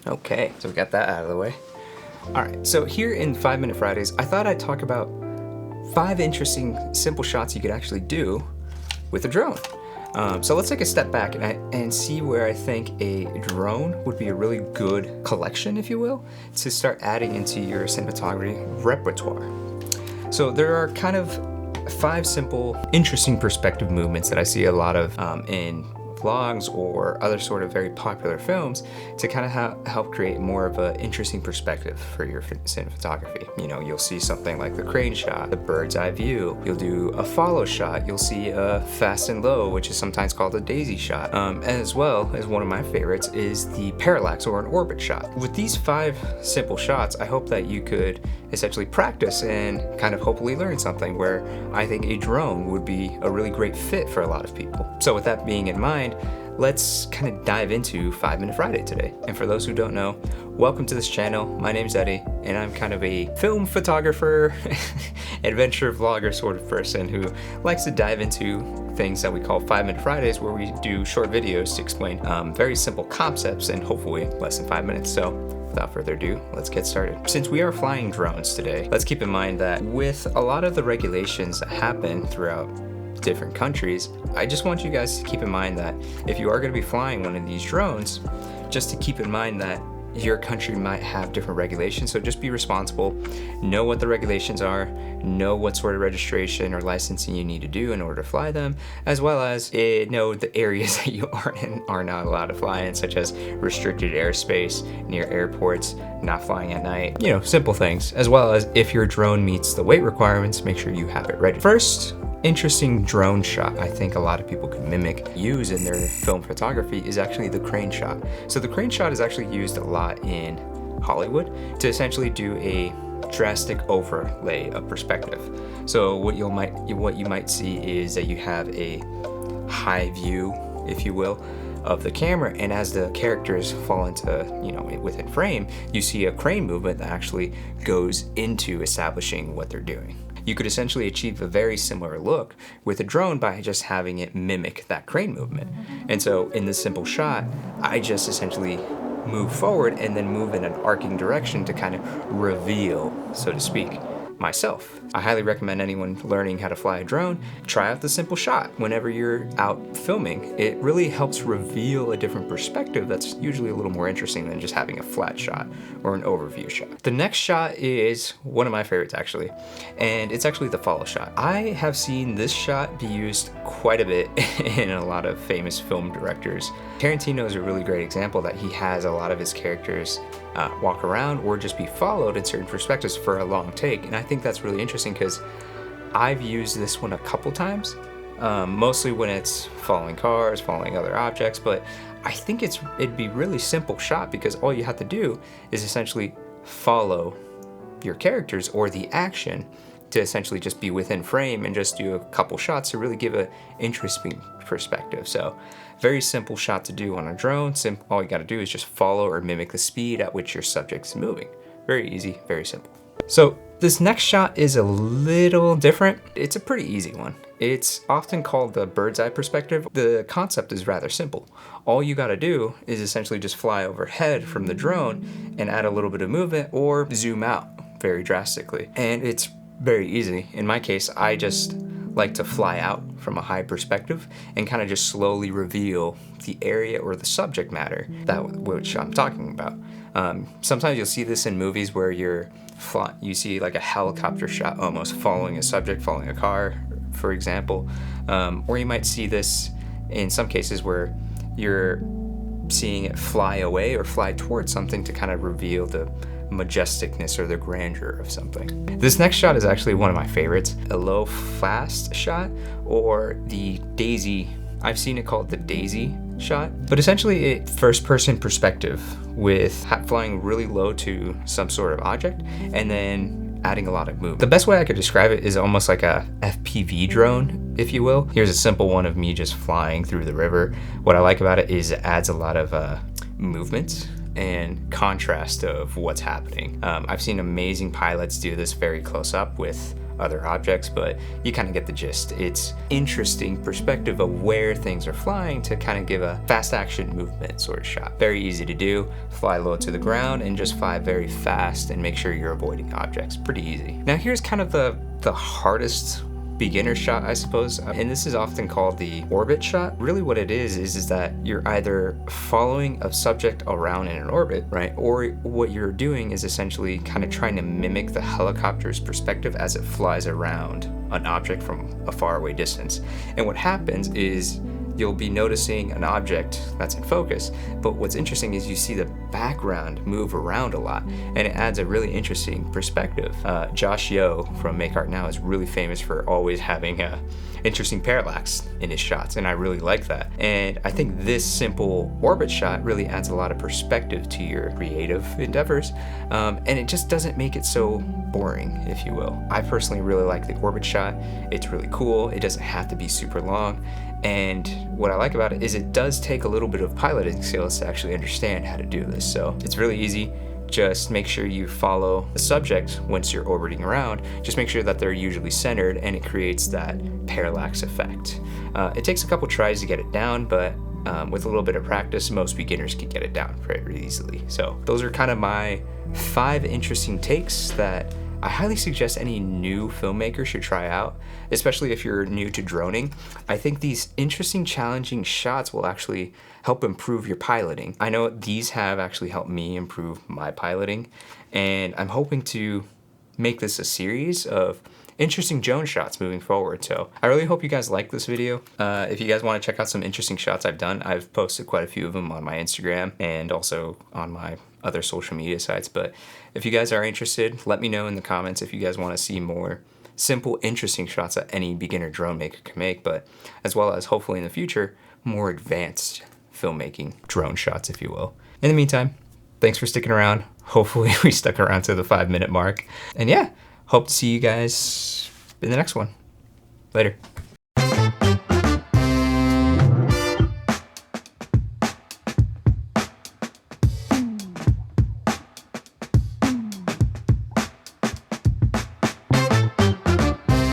Okay, so we got that out of the way. All right, so here in 5 Minute Fridays, I thought I'd talk about 5 interesting simple shots you could actually do with a drone. So let's take a step back and see where I think a drone would be a really good collection, if you will, to start adding into your cinematography repertoire. So there are kind of 5 simple, interesting perspective movements that I see a lot of in vlogs or other sort of very popular films to kind of help create more of an interesting perspective for your cinematography. You know, you'll see something like the crane shot, the bird's eye view, you'll do a follow shot, you'll see a fast and low, which is sometimes called a daisy shot, as well as one of my favorites is the parallax or an orbit shot. With these 5 simple shots, I hope that you could essentially practice and kind of hopefully learn something where I think a drone would be a really great fit for a lot of people. So with that being in mind, let's kind of dive into 5 Minute Friday today. And for those who don't know, welcome to this channel. My name's Eddie, and I'm kind of a film photographer, adventure vlogger sort of person who likes to dive into things that we call 5 Minute Fridays, where we do short videos to explain very simple concepts in hopefully less than 5 minutes. So without further ado, let's get started. Since we are flying drones today, let's keep in mind that with a lot of the regulations that happen throughout different countries, I just want you guys to keep in mind that if you are going to be flying one of these drones, just to keep in mind that your country might have different regulations. So just be responsible, know what the regulations are, know what sort of registration or licensing you need to do in order to fly them, as well as know the areas that you are not allowed to fly in, such as restricted airspace, near airports, not flying at night, you know, simple things, as well as if your drone meets the weight requirements, make sure you have it ready. First interesting drone shot I think a lot of people can use in their film photography is actually the crane shot. So the crane shot is actually used a lot in Hollywood to essentially do a drastic overlay of perspective. So what you might see is that you have a high view, if you will, of the camera, and as the characters fall into, you know, within frame, you see a crane movement that actually goes into establishing what they're doing. You could essentially achieve a very similar look with a drone by just having it mimic that crane movement. And so in this simple shot, I just essentially move forward and then move in an arcing direction to kind of reveal, so to speak, myself. I highly recommend anyone learning how to fly a drone, try out the simple shot whenever you're out filming. It really helps reveal a different perspective that's usually a little more interesting than just having a flat shot or an overview shot. The next shot is one of my favorites actually, and it's actually the follow shot. I have seen this shot be used quite a bit in a lot of famous film directors. Tarantino is a really great example that he has a lot of his characters walk around or just be followed in certain perspectives for a long take, and I think that's really interesting because I've used this one a couple times, mostly when it's following cars, following other objects, but I think it'd be really simple shot because all you have to do is essentially follow your characters or the action to essentially just be within frame and just do a couple shots to really give an interesting perspective. So very simple shot to do on a drone. All you gotta do is just follow or mimic the speed at which your subject's moving. Very easy, very simple. So this next shot is a little different. It's a pretty easy one. It's often called the bird's eye perspective. The concept is rather simple. All you gotta do is essentially just fly overhead from the drone and add a little bit of movement or zoom out very drastically. And it's very easy. In my case, I just like to fly out from a high perspective and kind of just slowly reveal the area or the subject matter which I'm talking about. Sometimes you'll see this in movies where you see like a helicopter shot almost following a subject, following a car, for example. Or you might see this in some cases where you're seeing it fly away or fly towards something to kind of reveal the majesticness or the grandeur of something. This next shot is actually one of my favorites, a low fast shot or the daisy. I've seen it called the daisy shot, but essentially a first person perspective with flying really low to some sort of object and then adding a lot of movement. The best way I could describe it is almost like a FPV drone, if you will. Here's a simple one of me just flying through the river. What I like about it is it adds a lot of movement and contrast of what's happening. I've seen amazing pilots do this very close up with other objects, but you kind of get the gist. It's interesting perspective of where things are flying to kind of give a fast action movement sort of shot. Very easy to do. Fly low to the ground and just fly very fast and make sure you're avoiding objects. Pretty easy. Now here's kind of the hardest beginner shot, I suppose, and this is often called the orbit shot. Really what it is that you're either following a subject around in an orbit, right, or what you're doing is essentially kind of trying to mimic the helicopter's perspective as it flies around an object from a faraway distance. And what happens is you'll be noticing an object that's in focus, but what's interesting is you see the background move around a lot, and it adds a really interesting perspective. Josh Yeo from Make Art Now is really famous for always having a interesting parallax in his shots, and I really like that. And I think this simple orbit shot really adds a lot of perspective to your creative endeavors, and it just doesn't make it so boring, if you will. I personally really like the orbit shot. It's really cool. It doesn't have to be super long. And what I like about it is it does take a little bit of piloting skills to actually understand how to do this. So it's really easy. Just make sure you follow the subject once you're orbiting around. Just make sure that they're usually centered, and it creates that parallax effect. It takes a couple tries to get it down, but with a little bit of practice, most beginners can get it down very easily. So those are kind of my 5 interesting takes that I highly suggest any new filmmaker should try out, especially if you're new to droning. I think these interesting, challenging shots will actually help improve your piloting. I know these have actually helped me improve my piloting, and I'm hoping to make this a series of interesting drone shots moving forward. So I really hope you guys like this video. If you guys want to check out some interesting shots I've done, I've posted quite a few of them on my Instagram and also on my other social media sites. But if you guys are interested, let me know in the comments if you guys want to see more simple, interesting shots that any beginner drone maker can make, but as well as hopefully in the future, more advanced filmmaking drone shots, if you will. In the meantime, thanks for sticking around. Hopefully we stuck around to the 5-minute mark. And yeah, hope to see you guys in the next one. Later.